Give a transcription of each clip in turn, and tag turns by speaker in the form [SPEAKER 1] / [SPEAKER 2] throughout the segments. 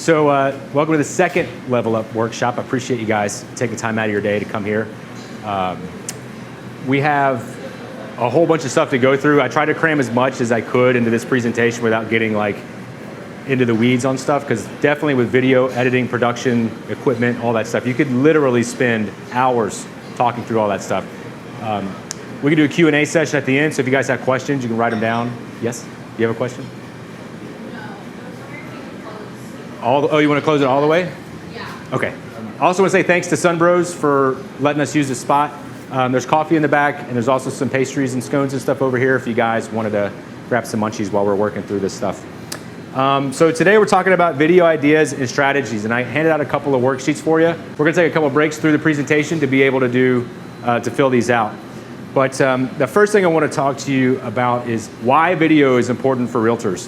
[SPEAKER 1] So welcome to the second Level Up workshop. I appreciate you guys taking time out of your day to come here. We have a whole bunch of stuff to go through. I tried to cram as much as I could into this presentation without getting into the weeds on stuff, because definitely with video editing, production, equipment, all that stuff, you could literally spend hours talking through all that stuff. We can do a Q&A session at the end, so if you guys have questions, you can write them down. Yes? You have a question? Oh, you want to close it all the way?
[SPEAKER 2] Yeah.
[SPEAKER 1] Okay. I also want to say thanks to Sunbros for letting us use this spot. There's coffee in the back, and there's also some pastries and scones and stuff over here if you guys wanted to grab some munchies while we're working through this stuff. So today we're talking about video ideas and strategies, and I handed out a couple of worksheets for you. We're going to take a couple of breaks through the presentation to be able to fill these out. But the first thing I want to talk to you about is why video is important for realtors.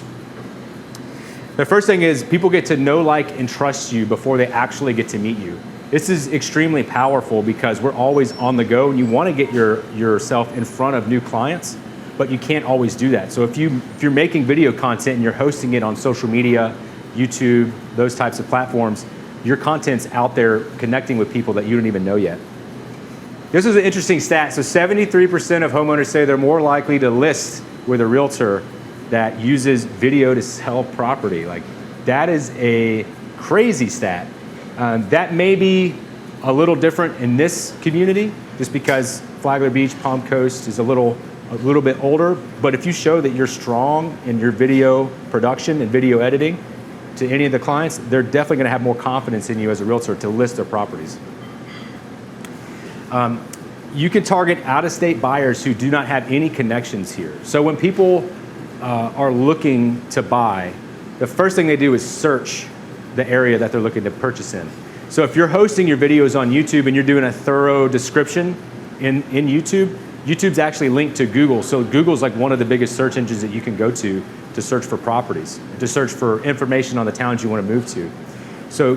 [SPEAKER 1] The first thing is people get to know, like, and trust you before they actually get to meet you. This is extremely powerful because we're always on the go, and you want to get yourself in front of new clients, but you can't always do that. So if you're making video content and you're hosting it on social media, YouTube, those types of platforms, your content's out there connecting with people that you don't even know yet. This is an interesting stat. So 73% of homeowners say they're more likely to list with a realtor that uses video to sell property. Like, that is a crazy stat. That may be a little different in this community, just because Flagler Beach, Palm Coast is a little bit older. But if you show that you're strong in your video production and video editing to any of the clients, they're definitely going to have more confidence in you as a realtor to list their properties. You can target out-of-state buyers who do not have any connections here. So when people are looking to buy, the first thing they do is search the area that they're looking to purchase in. So if you're hosting your videos on YouTube and you're doing a thorough description in YouTube, YouTube's actually linked to Google. So Google's like one of the biggest search engines that you can go to search for properties, to search for information on the towns you want to move to. So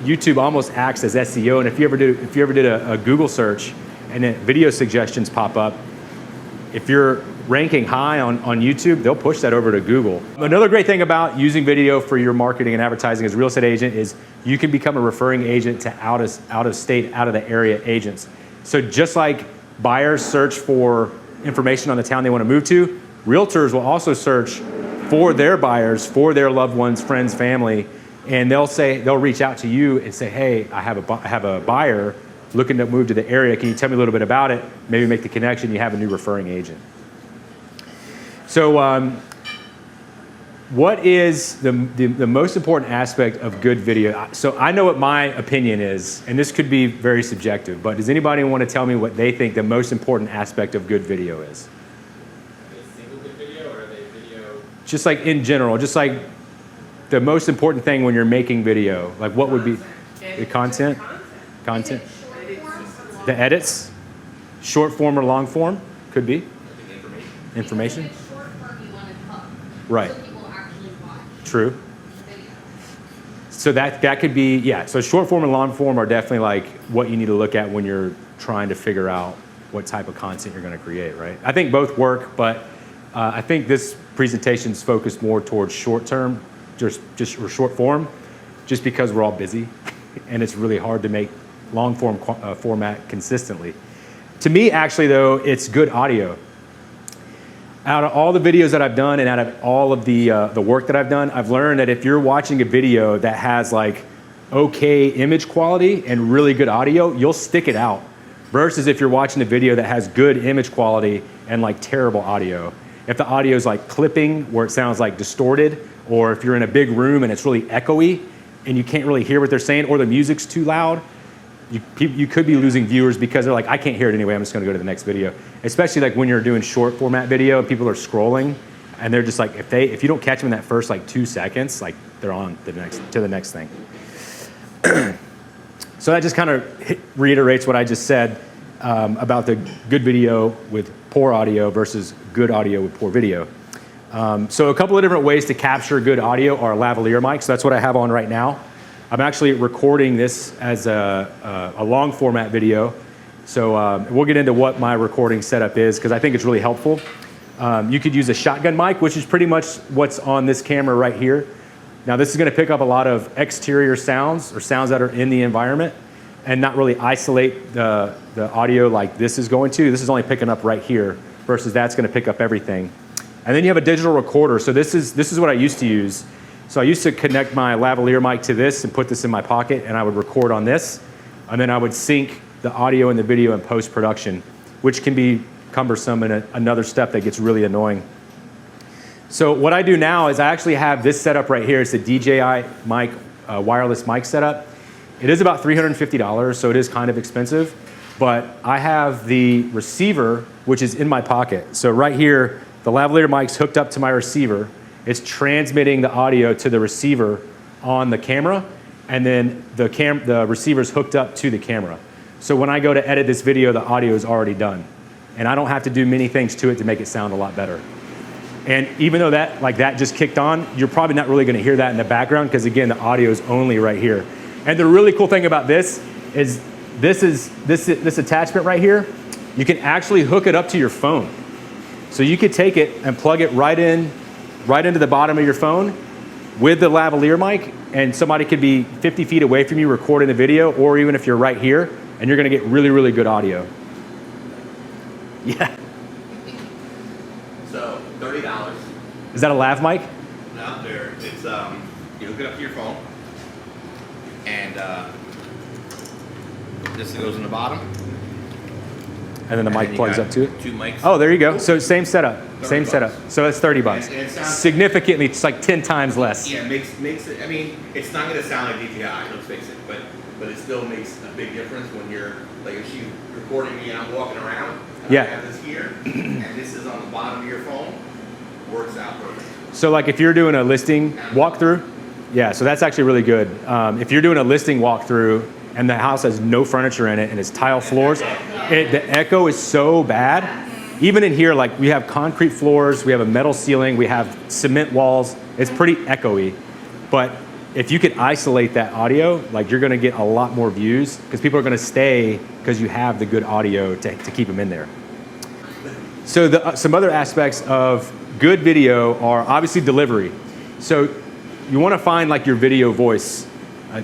[SPEAKER 1] YouTube almost acts as SEO. And if you ever did a Google search and then video suggestions pop up, if you're ranking high on YouTube, they'll push that over to Google. Another great thing about using video for your marketing and advertising as a real estate agent is you can become a referring agent to out of state, out of the area agents. So just like buyers search for information on the town they want to move to, realtors will also search for their buyers, for their loved ones, friends, family, and they'll reach out to you and say, hey, I have a buyer looking to move to the area. Can you tell me a little bit about it? Maybe make the connection. You have a new referring agent. So what is the most important aspect of good video? So I know what my opinion is, and this could be very subjective, but does anybody want to tell me what they think the most important aspect of good video is?
[SPEAKER 3] Are they single good video, or are they video?
[SPEAKER 1] Just like in general, just like the most important thing when you're making video, like what would be the content? Content? The edits? Short form or long form? Could be. Information? Right. So people actually watch. True. So that could be, yeah. So short form and long form are definitely like what you need to look at when you're trying to figure out what type of content you're going to create, right? I think both work, but I think this presentation is focused more towards short term, just short form, just because we're all busy and it's really hard to make long form format consistently. To me, actually, though, it's good audio. Out of all the videos that I've done and out of all of the work that I've done, I've learned that if you're watching a video that has like okay image quality and really good audio, you'll stick it out. Versus if you're watching a video that has good image quality and like terrible audio. If the audio is like clipping where it sounds like distorted, or if you're in a big room and it's really echoey and you can't really hear what they're saying, or the music's too loud, you could be losing viewers because they're like, I can't hear it anyway, I'm just going to go to the next video. Especially like when you're doing short format video and people are scrolling and they're just like, if you don't catch them in that first like 2 seconds, like they're on to the next thing. So that just kind of reiterates what I just said about the good video with poor audio versus good audio with poor video. So a couple of different ways to capture good audio are lavalier mics. So that's what I have on right now. I'm actually recording this as a long format video. So we'll get into what my recording setup is because I think it's really helpful. You could use a shotgun mic, which is pretty much what's on this camera right here. Now this is going to pick up a lot of exterior sounds or sounds that are in the environment and not really isolate the audio like this is going to. This is only picking up right here versus that's going to pick up everything. And then you have a digital recorder. So this is what I used to use. So I used to connect my lavalier mic to this and put this in my pocket, and I would record on this, and then I would sync the audio and the video in post-production, which can be cumbersome and another step that gets really annoying. So what I do now is I actually have this setup right here. It's a DJI mic, wireless mic setup. It is about $350, so it is kind of expensive, but I have the receiver, which is in my pocket. So right here, the lavalier mic's hooked up to my receiver. It's transmitting the audio to the receiver on the camera, and then the receiver's hooked up to the camera. So when I go to edit this video, the audio is already done. And I don't have to do many things to it to make it sound a lot better. And even though that just kicked on, you're probably not really gonna hear that in the background because again, the audio is only right here. And the really cool thing about this is this attachment right here, you can actually hook it up to your phone. So you could take it and plug it right into the bottom of your phone with the lavalier mic, and somebody could be 50 feet away from you recording the video, or even if you're right here, and you're gonna get really, really good audio. Yeah.
[SPEAKER 2] So $30.
[SPEAKER 1] Is that a lav mic?
[SPEAKER 2] Out there, it's you hook it up to your phone, and this goes in the bottom.
[SPEAKER 1] And then the mic plugs up to it?
[SPEAKER 2] 2 mics.
[SPEAKER 1] Oh, there you go. So same setup. Same
[SPEAKER 2] $30.
[SPEAKER 1] setup. So that's 30 bucks.
[SPEAKER 2] And it sounds
[SPEAKER 1] significantly, it's like 10 times less.
[SPEAKER 2] Yeah, makes it. I mean, it's not going to sound like DJI. Let's face it, but it still makes a big difference when you're like if she's recording me and I'm walking around. And
[SPEAKER 1] Yeah.
[SPEAKER 2] I have this here, and this is on the bottom of your phone. Works out perfect.
[SPEAKER 1] So like if you're doing a listing walkthrough, yeah, so that's actually really good. If you're doing a listing walkthrough and the house has no furniture in it and it's tile floors, the echo is so bad. Even in here, like we have concrete floors, we have a metal ceiling, we have cement walls. It's pretty echoey. But if you could isolate that audio, like you're gonna get a lot more views because people are gonna stay because you have the good audio to keep them in there. So some other aspects of good video are obviously delivery. So you wanna find like your video voice.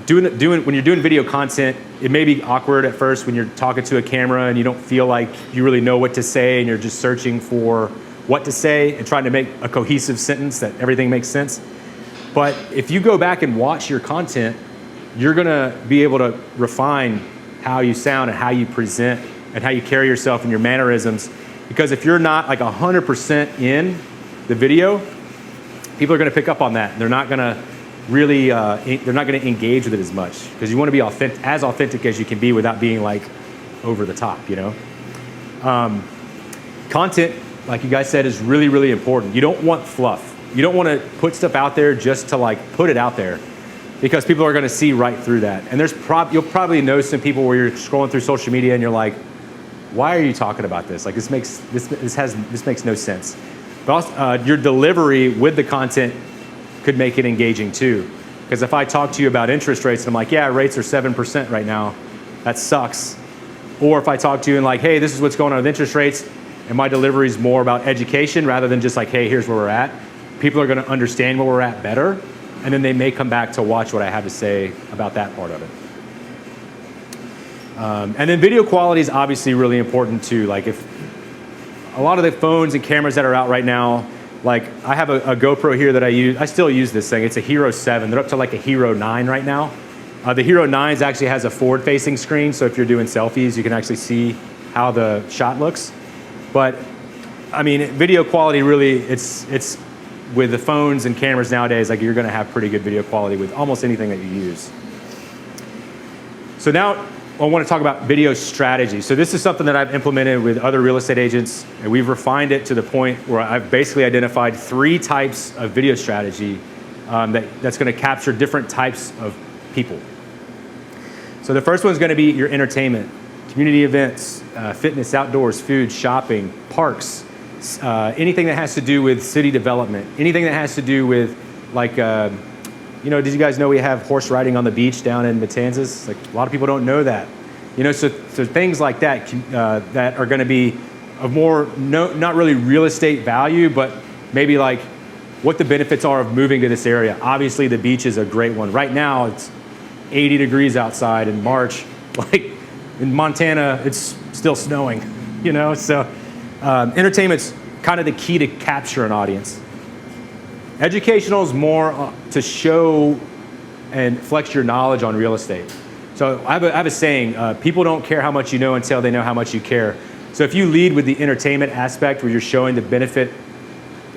[SPEAKER 1] When you're doing video content, it may be awkward at first when you're talking to a camera and you don't feel like you really know what to say and you're just searching for what to say and trying to make a cohesive sentence that everything makes sense. But if you go back and watch your content, you're gonna be able to refine how you sound and how you present and how you carry yourself and your mannerisms. Because if you're not like 100% in the video, people are gonna pick up on that. They're not gonna really, they're not gonna engage with it as much because you wanna be as authentic as you can be without being like over the top, you know? Content, like you guys said, is really, really important. You don't want fluff. You don't wanna put stuff out there just to like put it out there because people are gonna see right through that. And you'll probably know some people where you're scrolling through social media and you're like, why are you talking about this? Like this makes no sense. But also, your delivery with the content could make it engaging too. Because if I talk to you about interest rates and I'm like, yeah, rates are 7% right now, that sucks. Or if I talk to you and like, hey, this is what's going on with interest rates, and my delivery is more about education rather than just like, hey, here's where we're at, people are gonna understand where we're at better, and then they may come back to watch what I have to say about that part of it. And then video quality is obviously really important too. Like if a lot of the phones and cameras that are out right now, like I have a GoPro here that I still use this thing. It's a Hero 7. They're up to like a Hero 9 right now. The Hero 9 actually has a forward-facing screen, so if you're doing selfies, you can actually see how the shot looks. But I mean, video quality really, it's with the phones and cameras nowadays, like you're gonna have pretty good video quality with almost anything that you use. So now I want to talk about video strategy. So this is something that I've implemented with other real estate agents, and we've refined it to the point where I've basically identified 3 types of video strategy that's going to capture different types of people. So the first one is going to be your entertainment, community events, fitness, outdoors, food, shopping, parks, anything that has to do with city development, anything that has to do with like, you know, did you guys know we have horse riding on the beach down in Matanzas? Like a lot of people don't know that. You know, so things like that that are going to be of more not really real estate value, but maybe like what the benefits are of moving to this area. Obviously, the beach is a great one. Right now, it's 80 degrees outside in March. Like in Montana, it's still snowing, you know? So entertainment's kind of the key to capture an audience. Educational is more to show and flex your knowledge on real estate. So I have a saying, people don't care how much you know until they know how much you care. So if you lead with the entertainment aspect where you're showing the benefit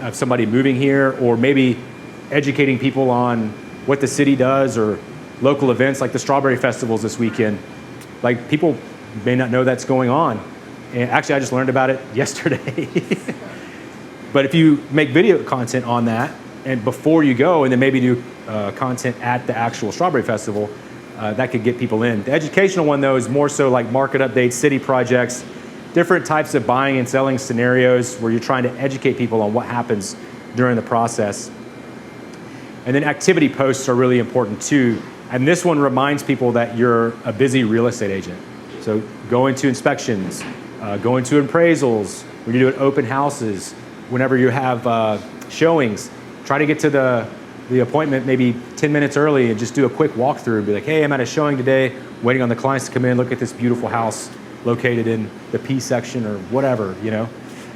[SPEAKER 1] of somebody moving here, or maybe educating people on what the city does, or local events like the Strawberry Festivals this weekend, like people may not know that's going on. And actually, I just learned about it yesterday. But if you make video content on that, and before you go, and then maybe do content at the actual Strawberry Festival, that could get people in. The educational one, though, is more so like market updates, city projects, different types of buying and selling scenarios where you're trying to educate people on what happens during the process. And then activity posts are really important too. And this one reminds people that you're a busy real estate agent. So going to inspections, going to appraisals, when you're doing open houses, whenever you have showings, try to get to the appointment maybe 10 minutes early and just do a quick walkthrough. Be like, hey, I'm at a showing today, waiting on the clients to come in, look at this beautiful house located in the P section or whatever, you know.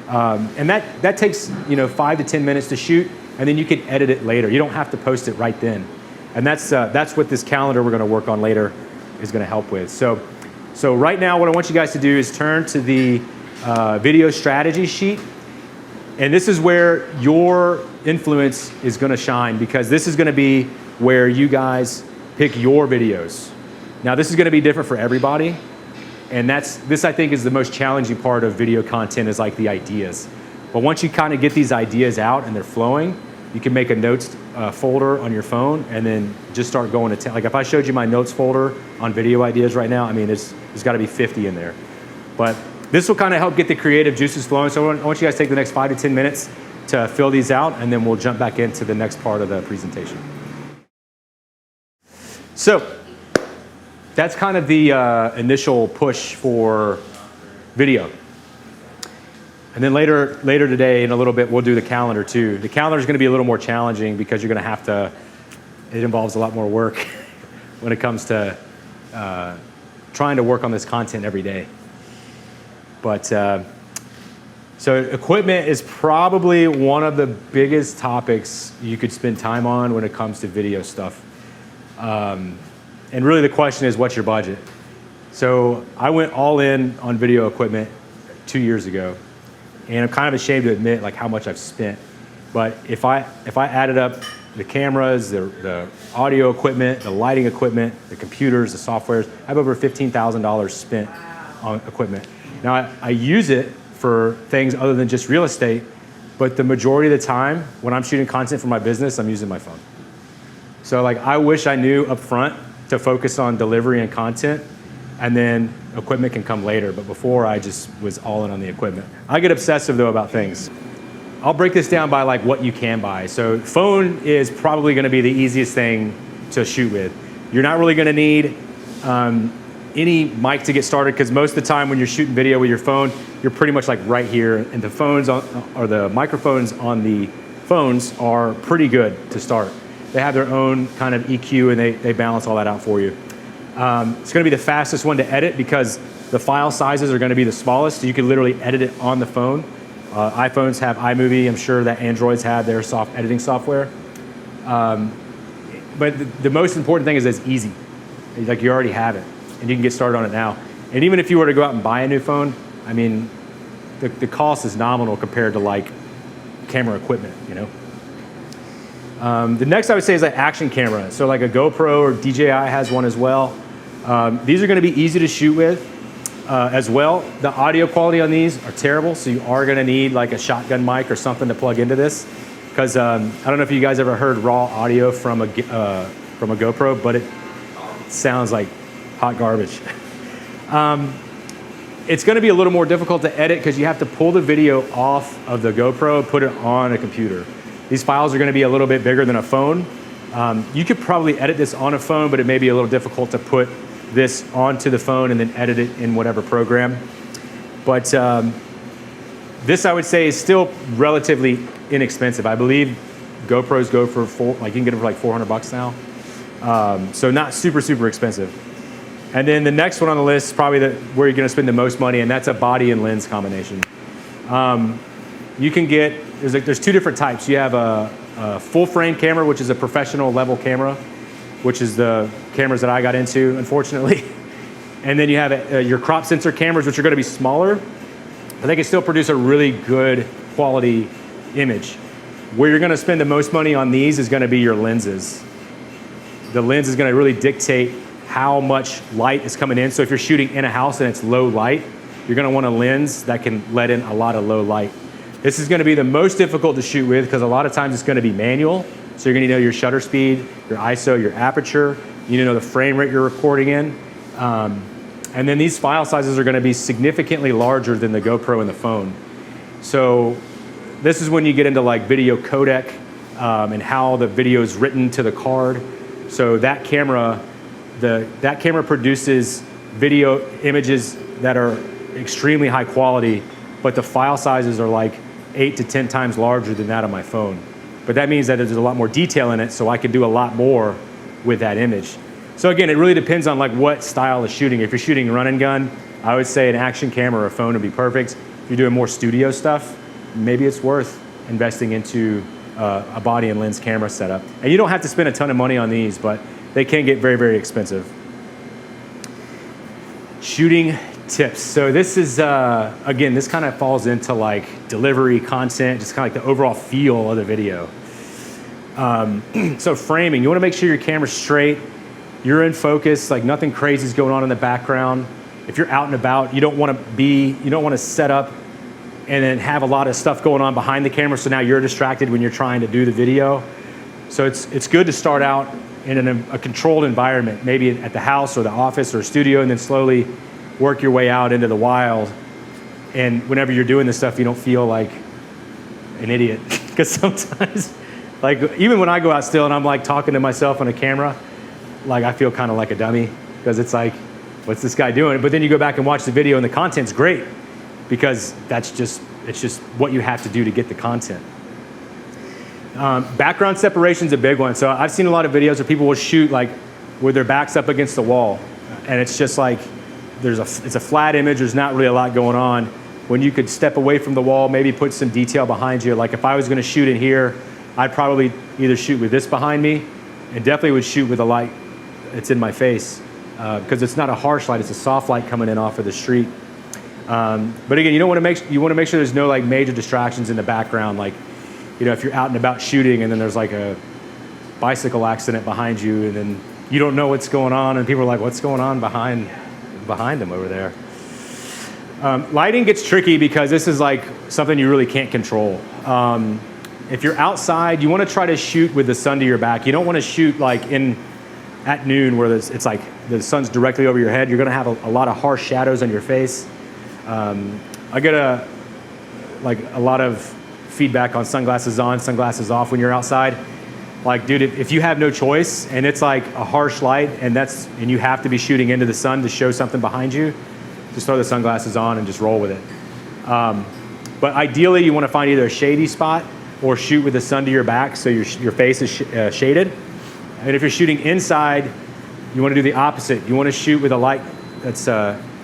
[SPEAKER 1] And that takes, 5 to 10 minutes to shoot, and then you can edit it later. You don't have to post it right then. And that's what this calendar we're going to work on later is going to help with. So right now, what I want you guys to do is turn to the video strategy sheet. And this is where your influence is going to shine, because this is going to be where you guys pick your videos. Now, this is going to be different for everybody. And this, I think, is the most challenging part of video content, is like the ideas. But once you kind of get these ideas out and they're flowing, you can make a notes folder on your phone and then just start going to like if I showed you my notes folder on video ideas right now, I mean, there's got to be 50 in there. But this will kind of help get the creative juices flowing. So I want you guys to take the next 5 to 10 minutes to fill these out, and then we'll jump back into the next part of the presentation. So that's kind of the initial push for video. And then later today, in a little bit, we'll do the calendar too. The calendar is going to be a little more challenging because you're going to have to, it involves a lot more work when it comes to trying to work on this content every day. But so equipment is probably one of the biggest topics you could spend time on when it comes to video stuff. And really the question is, what's your budget? So I went all in on video equipment 2 years ago. And I'm kind of ashamed to admit like how much I've spent. But if I added up the cameras, the audio equipment, the lighting equipment, the computers, the softwares, I have over $15,000 spent on equipment. Now I use it for things other than just real estate, but the majority of the time when I'm shooting content for my business, I'm using my phone. So like I wish I knew up front to focus on delivery and content, and then equipment can come later. But before, I just was all in on the equipment. I get obsessive though about things. I'll break this down by like what you can buy. So phone is probably gonna be the easiest thing to shoot with. You're not really gonna need any mic to get started, because most of the time when you're shooting video with your phone, you're pretty much like right here, and the phones or the microphones on the phones are pretty good to start. They have their own kind of EQ, and they balance all that out for you. It's going to be the fastest one to edit because the file sizes are going to be the smallest, so you can literally edit it on the phone. iPhones have iMovie. I'm sure that Androids have their editing software. But the most important thing is it's easy. Like you already have it, and you can get started on it now. And even if you were to go out and buy a new phone, I mean, the cost is nominal compared to like camera equipment, you know? The next I would say is like action camera. So like a GoPro or DJI has one as well. These are going to be easy to shoot with as well. The audio quality on these are terrible, so you are going to need like a shotgun mic or something to plug into this. Because I don't know if you guys ever heard raw audio from a GoPro, but it sounds like hot garbage. It's going to be a little more difficult to edit because you have to pull the video off of the GoPro and put it on a computer. These files are going to be a little bit bigger than a phone. You could probably edit this on a phone, but it may be a little difficult to put this onto the phone and then edit it in whatever program. But this, I would say, is still relatively inexpensive. I believe GoPros go for like you can get them for like $400 now. So not super expensive. And then the next one on the list is probably where you're going to spend the most money, and that's a body and lens combination. You can get, there's two different types. You have a full frame camera, which is a professional level camera, which is the cameras that I got into, unfortunately. And then you have your crop sensor cameras, which are going to be smaller, but they can still produce a really good quality image. Where you're going to spend the most money on these is going to be your lenses. The lens is going to really dictate how much light is coming in. So if you're shooting in a house and it's low light, you're going to want a lens that can let in a lot of low light. This is going to be the most difficult to shoot with because a lot of times it's going to be manual. So you're going to know your shutter speed, your ISO, your aperture. You need to know the frame rate you're recording in. And then these file sizes are going to be significantly larger than the GoPro and the phone. So this is when you get into like video codec and how the video is written to the card. So that camera produces video images that are extremely high quality, but the file sizes are like 8 to 10 times larger than that on my phone. But that means that there's a lot more detail in it, so I can do a lot more with that image. So again, it really depends on like what style of shooting. If you're shooting run and gun, I would say an action camera or a phone would be perfect. If you're doing more studio stuff, maybe it's worth investing into a body and lens camera setup. And you don't have to spend a ton of money on these, but they can get very expensive. Shooting tips. So this is, again, this kind of falls into like delivery, content, just kind of like the overall feel of the video. So framing, you want to make sure your camera's straight, you're in focus, like nothing crazy is going on in the background. If you're out and about, you don't want to set up and then have a lot of stuff going on behind the camera, so now you're distracted when you're trying to do the video. So it's good to start out in a controlled environment, maybe at the house or the office or studio, and then slowly work your way out into the wild. And whenever you're doing this stuff, you don't feel like an idiot. Because sometimes, like even when I go out still and I'm like talking to myself on a camera, like I feel kind of like a dummy because it's like, what's this guy doing? But then you go back and watch the video and the content's great because it's just what you have to do to get the content. Background separation is a big one. So I've seen a lot of videos where people will shoot like with their backs up against the wall, and it's just like it's a flat image. There's not really a lot going on. When you could step away from the wall, maybe put some detail behind you. Like if I was going to shoot in here, I'd probably either shoot with this behind me, and definitely would shoot with a light that's in my face because it's not a harsh light; it's a soft light coming in off of the street. But again, you want to make sure there's no like major distractions in the background, like. You know, if you're out and about shooting and then there's like a bicycle accident behind you and then you don't know what's going on and people are like, what's going on behind them over there? Lighting gets tricky because this is like something you really can't control. If you're outside, you want to try to shoot with the sun to your back. You don't want to shoot like at noon where it's like the sun's directly over your head. You're going to have a lot of harsh shadows on your face. I get a lot of feedback on sunglasses on, sunglasses off when you're outside. Like, dude, if you have no choice and it's like a harsh light and you have to be shooting into the sun to show something behind you, just throw the sunglasses on and just roll with it. But ideally, you want to find either a shady spot or shoot with the sun to your back so your face is shaded. And if you're shooting inside, you want to do the opposite. You want to shoot with a light that's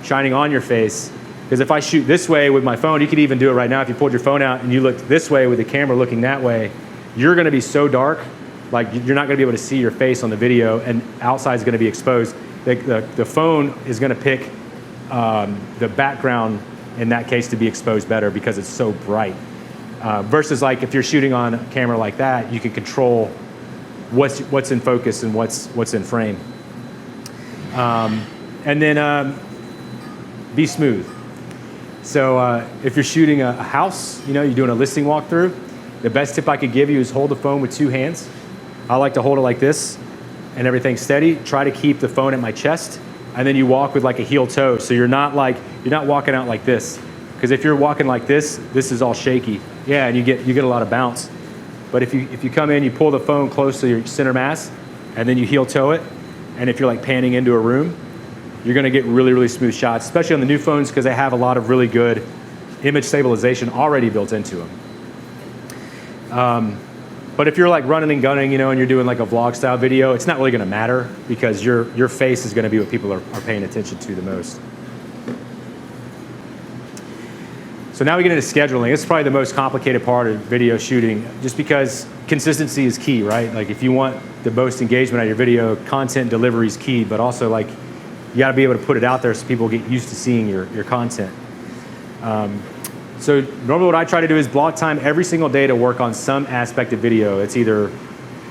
[SPEAKER 1] shining on your face. Because if I shoot this way with my phone, you could even do it right now. If you pulled your phone out and you looked this way with the camera looking that way, you're going to be so dark, like you're not going to be able to see your face on the video, and outside is going to be exposed. The phone is going to pick the background in that case to be exposed better because it's so bright. Versus like if you're shooting on a camera like that, you can control what's in focus and what's in frame. And then be smooth. So if you're shooting a house, you're doing a listing walkthrough, the best tip I could give you is hold the phone with two hands. I like to hold it like this and everything's steady. Try to keep the phone at my chest, and then you walk with like a heel toe. So you're not walking out like this. Because if you're walking like this is all shaky. Yeah, and you get a lot of bounce. But if you come in, you pull the phone close to your center mass, and then you heel toe it, and if you're like panning into a room, you're going to get really smooth shots, especially on the new phones because they have a lot of really good image stabilization already built into them. But if you're like running and gunning, you know, and you're doing like a vlog style video, it's not really going to matter because your face is going to be what people are paying attention to the most. So now we get into scheduling. It's probably the most complicated part of video shooting, just because consistency is key, right? Like if you want the most engagement out of your video, content delivery is key, but also like you got to be able to put it out there so people get used to seeing your content. So normally what I try to do is block time every single day to work on some aspect of video. It's either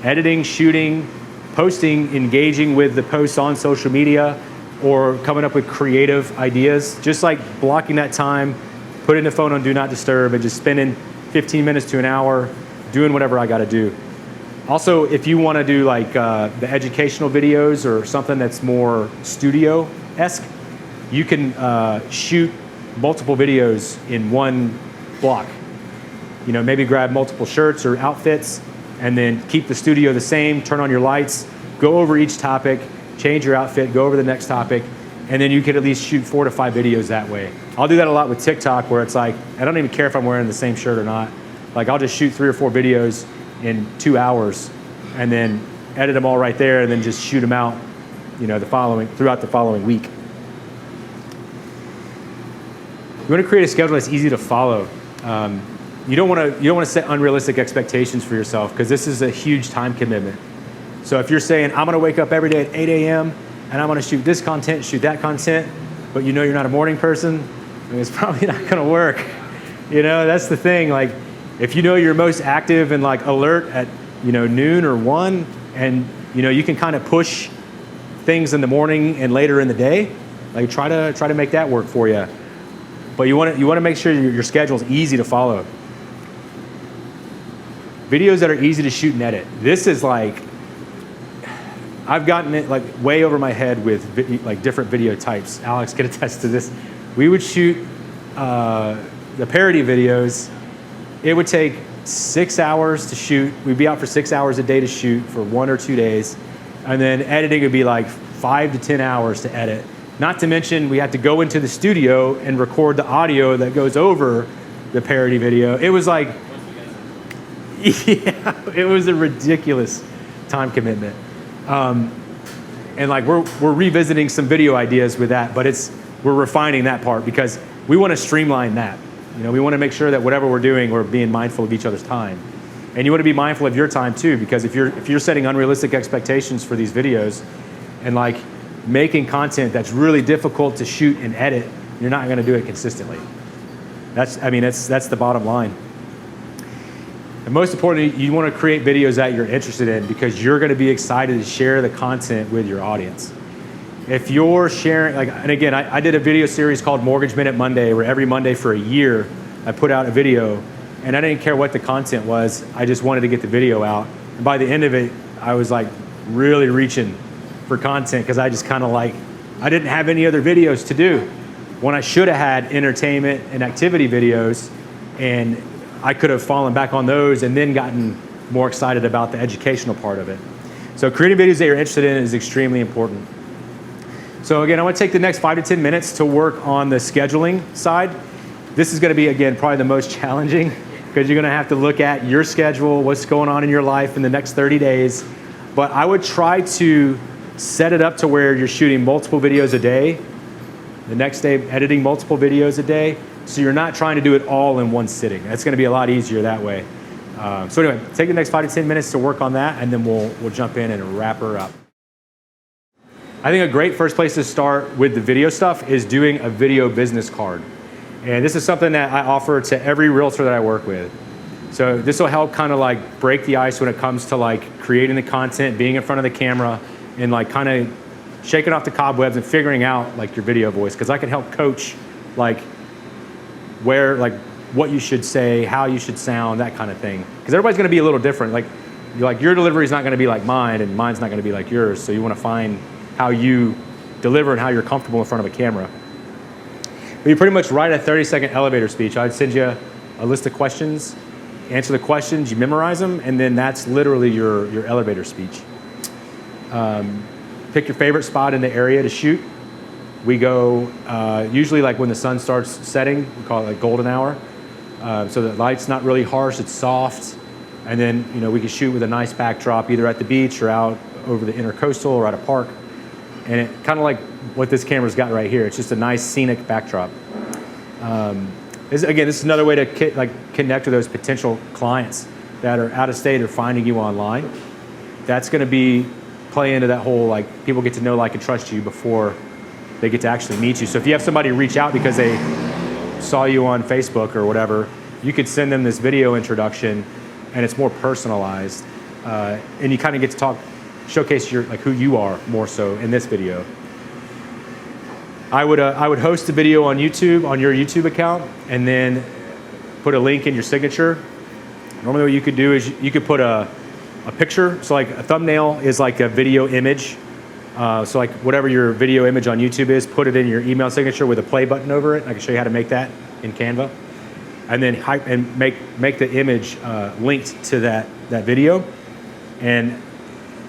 [SPEAKER 1] editing, shooting, posting, engaging with the posts on social media, or coming up with creative ideas. Just like blocking that time, putting the phone on Do Not Disturb, and just spending 15 minutes to an hour doing whatever I got to do. Also, if you want to do like the educational videos or something that's more studio-esque, you can shoot multiple videos in one block. You know, maybe grab multiple shirts or outfits and then keep the studio the same, turn on your lights, go over each topic, change your outfit, go over the next topic, and then you could at least shoot 4 to 5 videos that way. I'll do that a lot with TikTok, where it's like, I don't even care if I'm wearing the same shirt or not. Like I'll just shoot 3 or 4 videos in 2 hours and then edit them all right there and then just shoot them out, you know, throughout the following week. You want to create a schedule that's easy to follow. You don't want to set unrealistic expectations for yourself, because this is a huge time commitment. So if you're saying, I'm going to wake up every day at 8 a.m. and I'm going to shoot this content, shoot that content, but you know you're not a morning person, I mean, it's probably not going to work. You know, that's the thing. Like, if you know you're most active and like alert at, you know, noon or 1, and you know you can kind of push things in the morning and later in the day, like try to make that work for you. But you want to make sure your schedule is easy to follow. Videos that are easy to shoot and edit. This is like, I've gotten it like way over my head with like different video types. Alex can attest to this. We would shoot the parody videos. It would take 6 hours to shoot. We'd be out for 6 hours a day to shoot for 1 or 2 days. And then editing would be like 5 to 10 hours to edit. Not to mention, we had to go into the studio and record the audio that goes over the parody video. It was like, yeah, it was a ridiculous time commitment. And like we're revisiting some video ideas with that, but we're refining that part because we want to streamline that. You know, we want to make sure that whatever we're doing, we're being mindful of each other's time. And you want to be mindful of your time too, because if you're setting unrealistic expectations for these videos and like making content that's really difficult to shoot and edit, you're not going to do it consistently. That's the bottom line. And most importantly, you want to create videos that you're interested in, because you're going to be excited to share the content with your audience. If you're sharing, like, and again, I did a video series called Mortgage Minute Monday, where every Monday for a year, I put out a video, and I didn't care what the content was. I just wanted to get the video out. And by the end of it, I was like really reaching for content, because I just kind of like, I didn't have any other videos to do when I should have had entertainment and activity videos, and I could have fallen back on those and then gotten more excited about the educational part of it. So creating videos that you're interested in is extremely important. So again, I want to take the next 5 to 10 minutes to work on the scheduling side. This is going to be, again, probably the most challenging, because you're going to have to look at your schedule, what's going on in your life in the next 30 days. But I would try to set it up to where you're shooting multiple videos a day, the next day editing multiple videos a day, so you're not trying to do it all in one sitting. That's going to be a lot easier that way. So anyway, take the next 5 to 10 minutes to work on that, and then we'll jump in and wrap her up. I think a great first place to start with the video stuff is doing a video business card. And this is something that I offer to every realtor that I work with. So this will help kind of like break the ice when it comes to like creating the content, being in front of the camera, and like kind of shaking off the cobwebs and figuring out like your video voice. Because I can help coach like where, like what you should say, how you should sound, that kind of thing. Because everybody's going to be a little different. Like your delivery is not going to be like mine, and mine's not going to be like yours. So you want to find how you deliver and how you're comfortable in front of a camera. But you pretty much write a 30-second elevator speech. I'd send you a list of questions, answer the questions, you memorize them, and then that's literally your elevator speech. Pick your favorite spot in the area to shoot. We go, usually like when the sun starts setting, we call it like golden hour. So the light's not really harsh, it's soft. And then, you know, we could shoot with a nice backdrop either at the beach or out over the intercoastal or at a park. And it kind of like what this camera's got right here. It's just a nice scenic backdrop. Again, this is another way to connect with those potential clients that are out of state or finding you online. That's going to play into that whole, like, people get to know, like, and trust you before they get to actually meet you. So if you have somebody reach out because they saw you on Facebook or whatever, you could send them this video introduction, and it's more personalized, and you kind of get to showcase who you are more so in this video. I would host a video on YouTube, on your YouTube account, and then put a link in your signature. Normally what you could do is you could put a picture. So like a thumbnail is like a video image. So like whatever your video image on YouTube is, put it in your email signature with a play button over it. I can show you how to make that in Canva. And then make the image linked to that video. And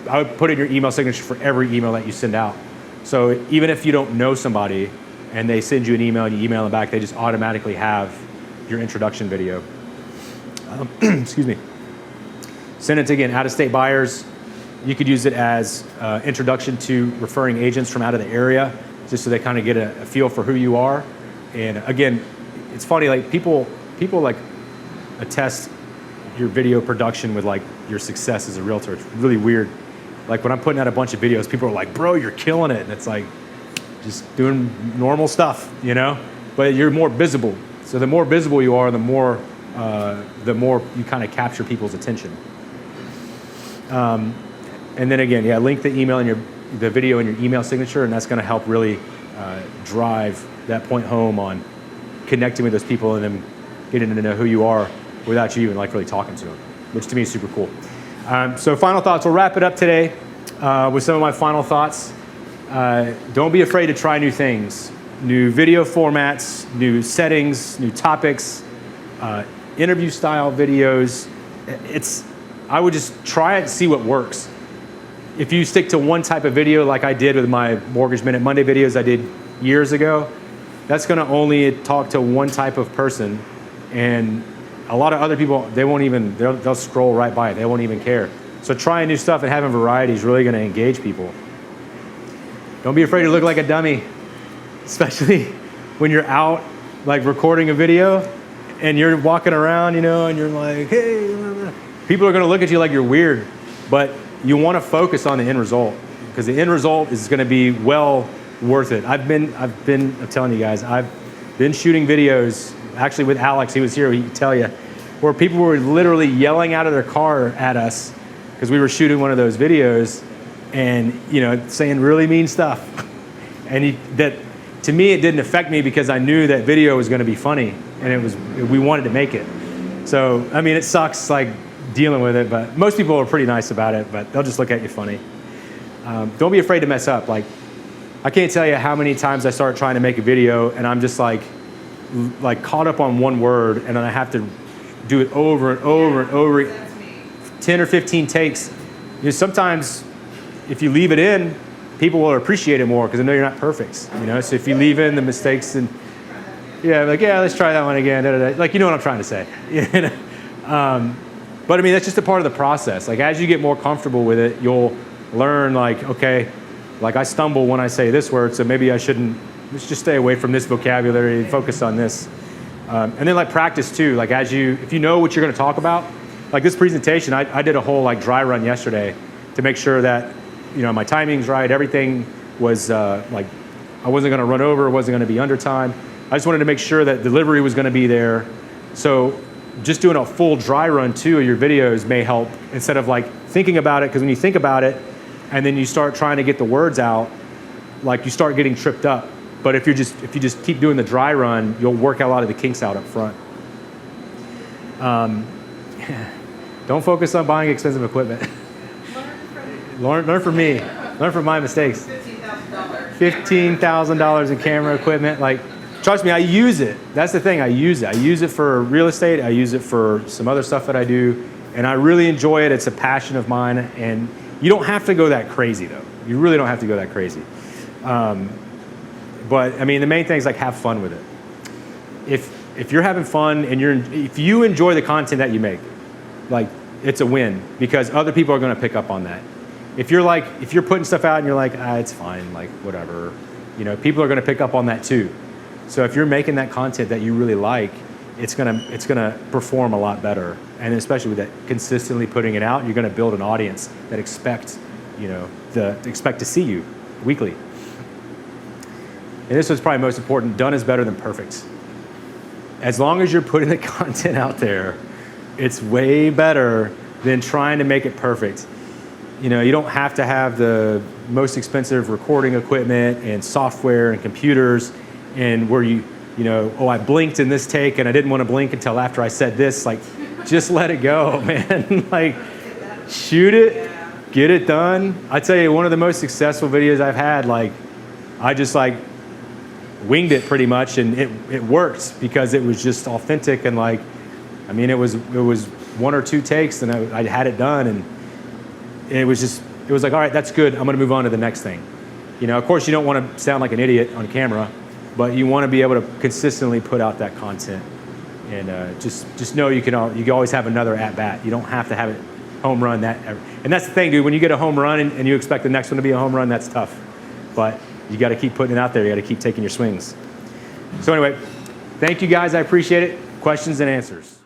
[SPEAKER 1] I would put in your email signature for every email that you send out. So even if you don't know somebody and they send you an email and you email them back, they just automatically have your introduction video. Excuse me. Send it to, again, out-of-state buyers. You could use it as introduction to referring agents from out of the area, just so they kind of get a feel for who you are. And again, it's funny, like people like attest your video production with like your success as a realtor. It's really weird. Like when I'm putting out a bunch of videos, people are like, bro, you're killing it. And it's like just doing normal stuff, you know? But you're more visible. So the more visible you are, the more you kind of capture people's attention. And then again, link the email and the video in your email signature, and that's going to help really drive that point home on connecting with those people and then getting to know who you are without you even like really talking to them, which to me is super cool. So final thoughts. We'll wrap it up today with some of my final thoughts. Don't be afraid to try new things, new video formats, new settings, new topics, interview style videos. I would just try it and see what works. If you stick to one type of video like I did with my Mortgage Minute Monday videos I did years ago, that's going to only talk to one type of person, and a lot of other people, they'll scroll right by it. They won't even care. So trying new stuff and having variety is really going to engage people. Don't be afraid to look like a dummy, especially when you're out like recording a video and you're walking around, you know, and you're like, hey, people are going to look at you like you're weird, but you want to focus on the end result, because the end result is going to be well worth it. I'm telling you guys, I've been shooting videos, actually with Alex, he was here, he could tell you, where people were literally yelling out of their car at us because we were shooting one of those videos and, you know, saying really mean stuff. And to me, it didn't affect me because I knew that video was going to be funny and we wanted to make it. So, I mean, it sucks like dealing with it, but most people are pretty nice about it, but they'll just look at you funny. Don't be afraid to mess up. Like, I can't tell you how many times I start trying to make a video and I'm just like caught up on one word, and then I have to do it over and over and over, 10 or 15 takes. You know, sometimes if you leave it in, people will appreciate it more because they know you're not perfect. You know, so if you leave in the mistakes and let's try that one again. Like, you know what I'm trying to say. But I mean, that's just a part of the process. Like as you get more comfortable with it, you'll learn like, okay, like I stumble when I say this word, so maybe I shouldn't. Let's just stay away from this vocabulary and focus on this. And then like practice too. Like if you know what you're going to talk about, like this presentation, I did a whole like dry run yesterday to make sure that, you know, my timing's right. Everything was like, I wasn't going to run over, wasn't going to be under time. I just wanted to make sure that delivery was going to be there. So just doing a full dry run too of your videos may help, instead of like thinking about it, because when you think about it and then you start trying to get the words out, like you start getting tripped up. But if you just keep doing the dry run, you'll work a lot of the kinks out up front. Don't focus on buying expensive equipment. Learn from me. Learn from my mistakes. $15,000 in camera equipment. Like, trust me, I use it. That's the thing. I use it. I use it for real estate. I use it for some other stuff that I do, and I really enjoy it. It's a passion of mine, and you don't have to go that crazy though. You really don't have to go that crazy. But I mean, the main thing is like have fun with it. If you're having fun and if you enjoy the content that you make, like it's a win because other people are going to pick up on that. If you're putting stuff out and you're like, it's fine, like whatever, people are going to pick up on that too. So if you're making that content that you really like, it's gonna perform a lot better. And especially with that consistently putting it out, you're going to build an audience that expect to see you weekly. And this was probably most important. Done is better than perfect. As long as you're putting the content out there, it's way better than trying to make it perfect. You don't have to have the most expensive recording equipment and software and computers and where I blinked in this take and I didn't want to blink until after I said this. Like, just let it go, man. Like, shoot it, get it done. I tell you, one of the most successful videos I've had, like, I just winged it pretty much, and it worked because it was just authentic and it was 1 or 2 takes and I had it done, and it was like, all right, that's good. I'm going to move on to the next thing. Of course, you don't want to sound like an idiot on camera, but you want to be able to consistently put out that content, and just know you can always have another at bat. You don't have to have it home run and that's the thing, dude. When you get a home run and you expect the next one to be a home run, that's tough. But you got to keep putting it out there. You got to keep taking your swings. So anyway, thank you guys. I appreciate it. Questions and answers.